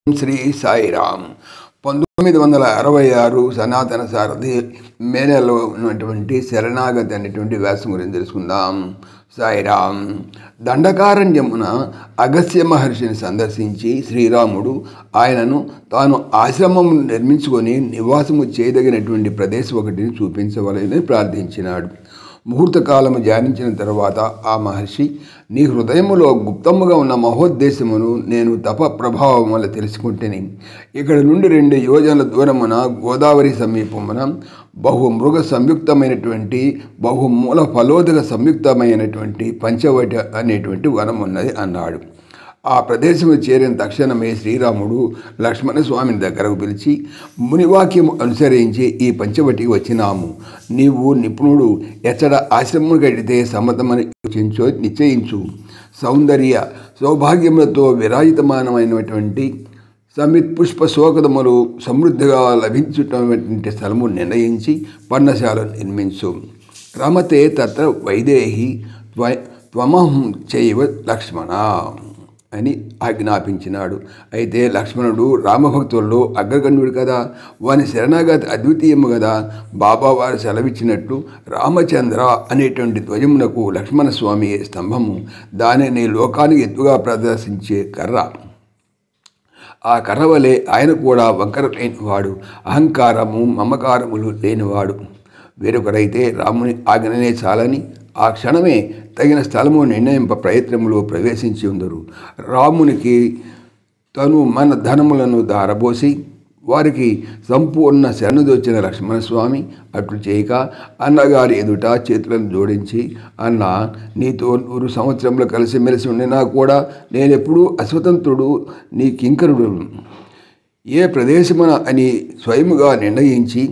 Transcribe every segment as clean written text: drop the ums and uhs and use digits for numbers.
శ్రీ సాయిరామ్ 1966 సనాతన సారథి మేళలో ఉన్నటువంటి శరణాగతి అనేటువంటి వ్యాసం గురించి తెలుసుకుందాం. సాయిరామ్. దండకారణ్యమున అగస్త్య మహర్షిని సందర్శించి శ్రీరాముడు ఆయనను తాను ఆశ్రమం నిర్మించుకొని నివాసము చేయదగినటువంటి ప్రదేశం ఒకటిని చూపించవలని ప్రార్థించినాడు. ముహూర్తకాలము ధ్యానించిన తర్వాత ఆ మహర్షి, నీ హృదయములో గుప్తముగా ఉన్న మహోద్దేశమును నేను తప ప్రభావం వల్ల తెలుసుకుంటేని ఇక్కడ నుండి 2 యోజనల దూరమున గోదావరి సమీపమున బహుమృగ సంయుక్తమైనటువంటి బహుమూల ఫలోదక సంయుక్తమైనటువంటి పంచవటి అనేటువంటి వనం ఉన్నది అన్నాడు. ఆ ప్రదేశము చేరిన తక్షణమే శ్రీరాముడు లక్ష్మణస్వామిని దగ్గరకు పిలిచి, మునివాక్యం అనుసరించి ఈ పంచవటికి వచ్చినాము. నీవు నిపుణుడు, ఎచ్చట ఆశ్రమం కడితే సమ్మతమని నిశ్చయించు. సౌందర్య సౌభాగ్యములతో విరాజితమానమైనటువంటి సమిత్ పుష్ప శోకదములు సమృద్ధిగా లభించుటటువంటి స్థలము నిర్ణయించి పర్ణశాలను నిర్మించు. రమతే తత్ర వైదేహి త్వమహం చైవ లక్ష్మణ అని ఆజ్ఞాపించినాడు. అయితే లక్ష్మణుడు రామభక్తుల్లో అగ్రగణ్యుడు కదా, వాని శరణాగతి అద్వితీయము కదా. బాబావారు సెలవిచ్చినట్లు రామచంద్ర అనేటువంటి ధ్వజమునకు లక్ష్మణస్వామి స్తంభము, దానిని లోకానికి ఎత్తుగా ప్రదర్శించే కర్ర. ఆ కర్ర వలె ఆయన కూడా వంకర లేనివాడు, అహంకారము మమకారములు లేనివాడు. వేరొకరైతే రాముని ఆజ్ఞనే చాలని ఆ క్షణమే తగిన స్థలము నిర్ణయింప ప్రయత్నములో ప్రవేశించి ఉందరు. రామునికి తను మన ధనములను దారబోసి వారికి సంపూర్ణ శరణుదొచ్చిన లక్ష్మణస్వామి అట్లు చేయక అన్నగారి ఎదుట చేతులను జోడించి, అన్న, నీతో 100 సంవత్సరములు కలిసిమెలిసి ఉండినా కూడా నేనెప్పుడూ అస్వతంత్రుడు, నీ కింకరుడు. ఏ ప్రదేశమున అని స్వయముగా నిర్ణయించి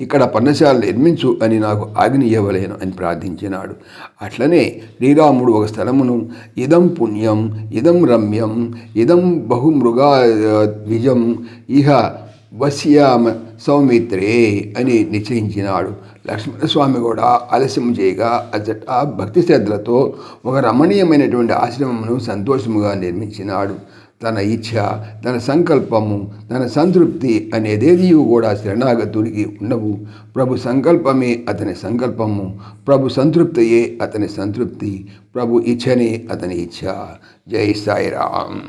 ఇక్కడ పర్ణశాల నిర్మించు అని నాకు ఆజ్ఞ ఇవ్వలేను అని ప్రార్థించినాడు. అట్లనే శ్రీరాముడు ఒక స్థలమును ఇదం పుణ్యం, ఇదం రమ్యం, ఇదం బహుమృగా ద్విజం ఇహ వశ్యామ సౌమిత్రే అని నిశ్చయించినాడు. లక్ష్మణస్వామి కూడా ఆలస్యం చేయగా అచ్చట భక్తి శ్రద్ధలతో ఒక రమణీయమైనటువంటి ఆశ్రమమును సంతోషముగా నిర్మించినాడు. తన ఇచ్ఛ, తన సంకల్పము, తన సంతృప్తి అనేదేది కూడా శరణాగతుడికి ఉండవు. ప్రభు సంకల్పమే అతని సంకల్పము, ప్రభు సంతృప్తియే అతని సంతృప్తి, ప్రభు ఇచ్ఛనే అతని ఇచ్ఛ. జై సాయిరామ్.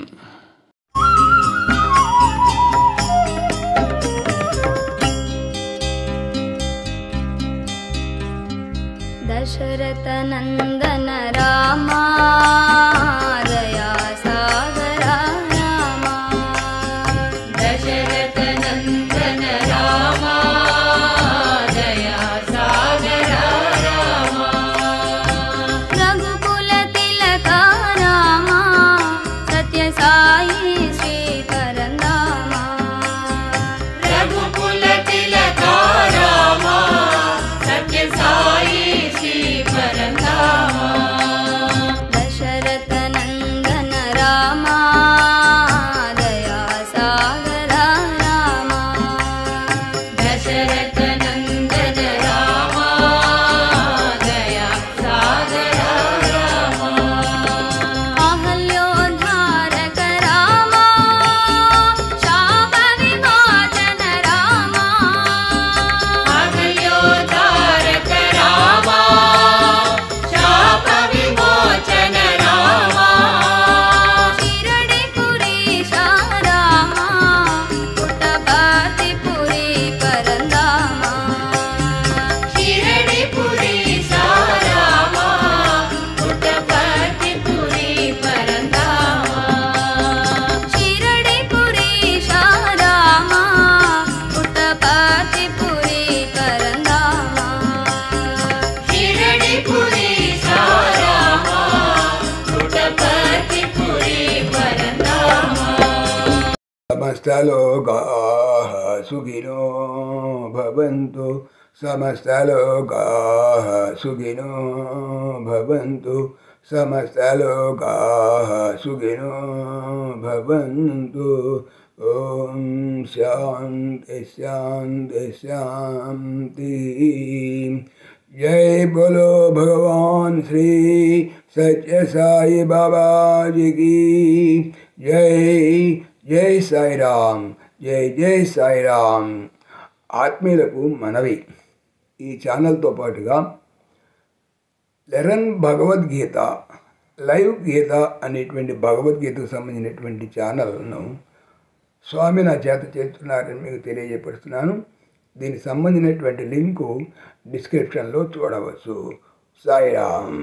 దశరథ నందన రామా దయా సాగర రామా, దశరథ నందన రామా దయా సాగర రామా, రఘుకుల తిలక రామా సత్య సాయి శ్రీ పరంధామా, రఘుకుల తిలక రామా సత్య సాయి దశరథ నందన రామా దయా సాగర రామా, దశరథ నందన రామా దయా సాగర రామా, అహల్యోద్ధారక రామా శాప విమోచన రామా, అహల్యోద్ధారక రామా సమస్తలోకాః సుఖినో భవంతు, సమస్తలోకాః సుఖినో భవంతు, సమస్తలోకాః సుఖినో భవంతు. ఓం శాంతి శాంతి శాంతి. जय बोलो भगवान श्री सत्य साई बाबा जी की जय। జై సాయిరామ్. జై జై సాయిరామ్. ఆత్మీయులకు మనవి, ఈ ఛానల్తో పాటుగా లెరన్ భగవద్గీత లైవ్ గీత అనేటువంటి భగవద్గీతకు సంబంధించినటువంటి ఛానల్ను స్వామి నా చేత చేస్తున్నారని మీకు తెలియజేపడుతున్నాను. దీనికి సంబంధించినటువంటి లింకు డిస్క్రిప్షన్లో చూడవచ్చు. సాయిరామ్.